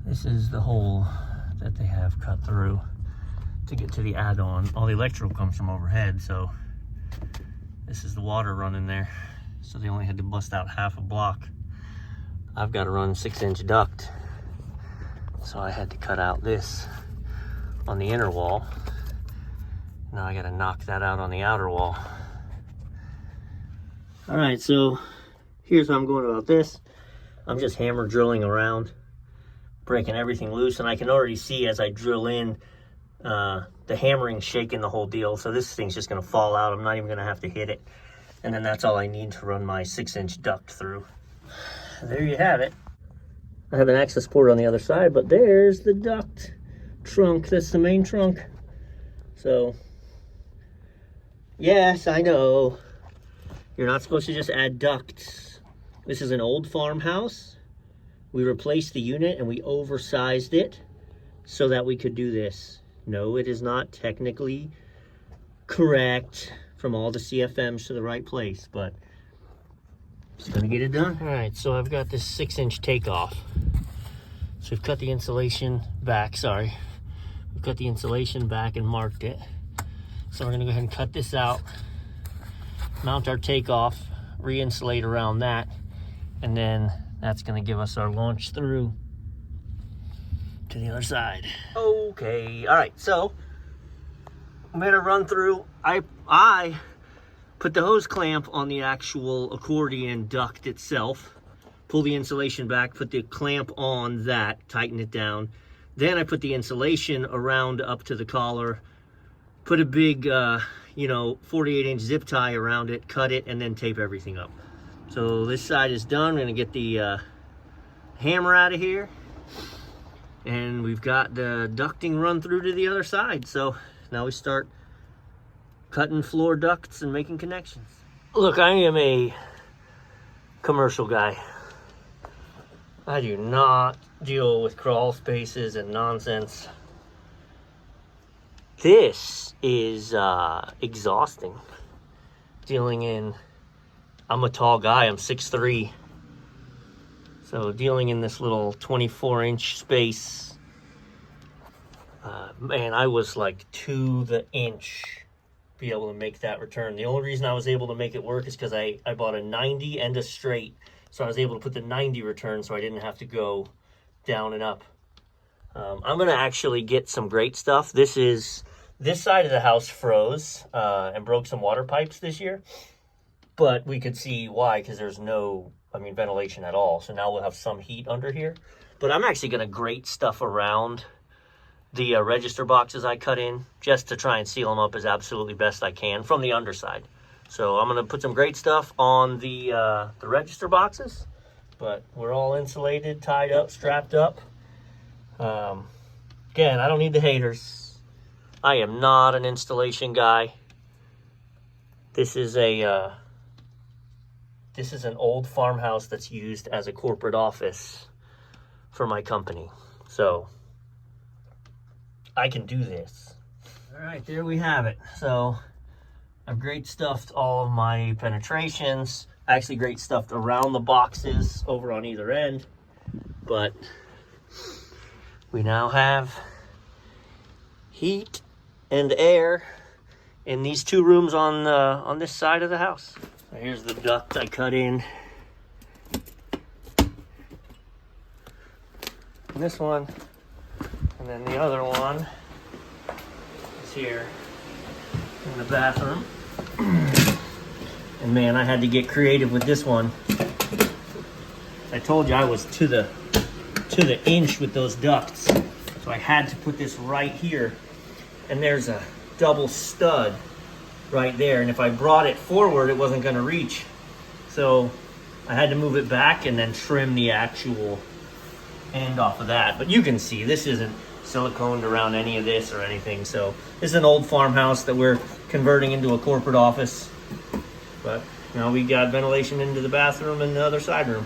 This is the hole that they have cut through to get to the add-on. All the electrical comes from overhead, so this is the water running there. So they only had to bust out half a block. I've got to run 6-inch duct, so I had to cut out this on the inner wall. Now I got to knock that out on the outer wall. All right, so here's how I'm going about this. I'm just hammer drilling around, breaking everything loose, and I can already see as I drill in, the hammering shaking the whole deal. So this thing's just gonna fall out. I'm not even gonna have to hit it. And then that's all I need to run my 6-inch duct through. There you have it. I have an access port on the other side, but there's the duct trunk. That's the main trunk. So, yes, I know. You're not supposed to just add ducts. This is an old farmhouse. We replaced the unit and we oversized it so that we could do this. No, it is not technically correct from all the CFMs to the right place, but it's gonna get it done. All right, so I've got this 6-inch takeoff. So we've cut the insulation back, sorry. We've cut the insulation back and marked it. So we're gonna go ahead and cut this out, mount our takeoff, re-insulate around that, and then that's gonna give us our launch through to the other side. Okay, all right, so I'm gonna run through. I put the hose clamp on the actual accordion duct itself, pull the insulation back, put the clamp on that, tighten it down. Then I put the insulation around up to the collar, put a big, 48-inch zip tie around it, cut it, and then tape everything up. So this side is done. We're gonna get the hammer out of here. And we've got the ducting run through to the other side. So now we start cutting floor ducts and making connections. Look, I am a commercial guy. I do not deal with crawl spaces and nonsense. This is exhausting. I'm a tall guy, I'm 6'3". So dealing in this little 24-inch space, man, I was like to the inch be able to make that return. The only reason I was able to make it work is because I bought a 90 and a straight. So I was able to put the 90 return so I didn't have to go down and up. I'm gonna actually get some great stuff. This side of the house froze and broke some water pipes this year. But we could see why, because there's no, ventilation at all. So now we'll have some heat under here. But I'm actually gonna grate stuff around the register boxes I cut in just to try and seal them up as absolutely best I can from the underside. So I'm gonna put some great stuff on the register boxes, but we're all insulated, tied up, strapped up. Again, I don't need the haters. I am not an installation guy. This is an old farmhouse that's used as a corporate office for my company. So I can do this. All right, there we have it. So I've great stuffed all of my penetrations. Actually great stuffed around the boxes over on either end. But we now have heat and air in these two rooms on this side of the house. So here's the duct I cut in. And this one, and then the other one is here in the bathroom. And man, I had to get creative with this one. I told you I was to the inch with those ducts. So I had to put this right here. And there's a double stud right there. And if I brought it forward, it wasn't gonna reach. So I had to move it back and then trim the actual end off of that. But you can see this isn't siliconed around any of this or anything. So this is an old farmhouse that we're converting into a corporate office. But now we got ventilation into the bathroom and the other side room.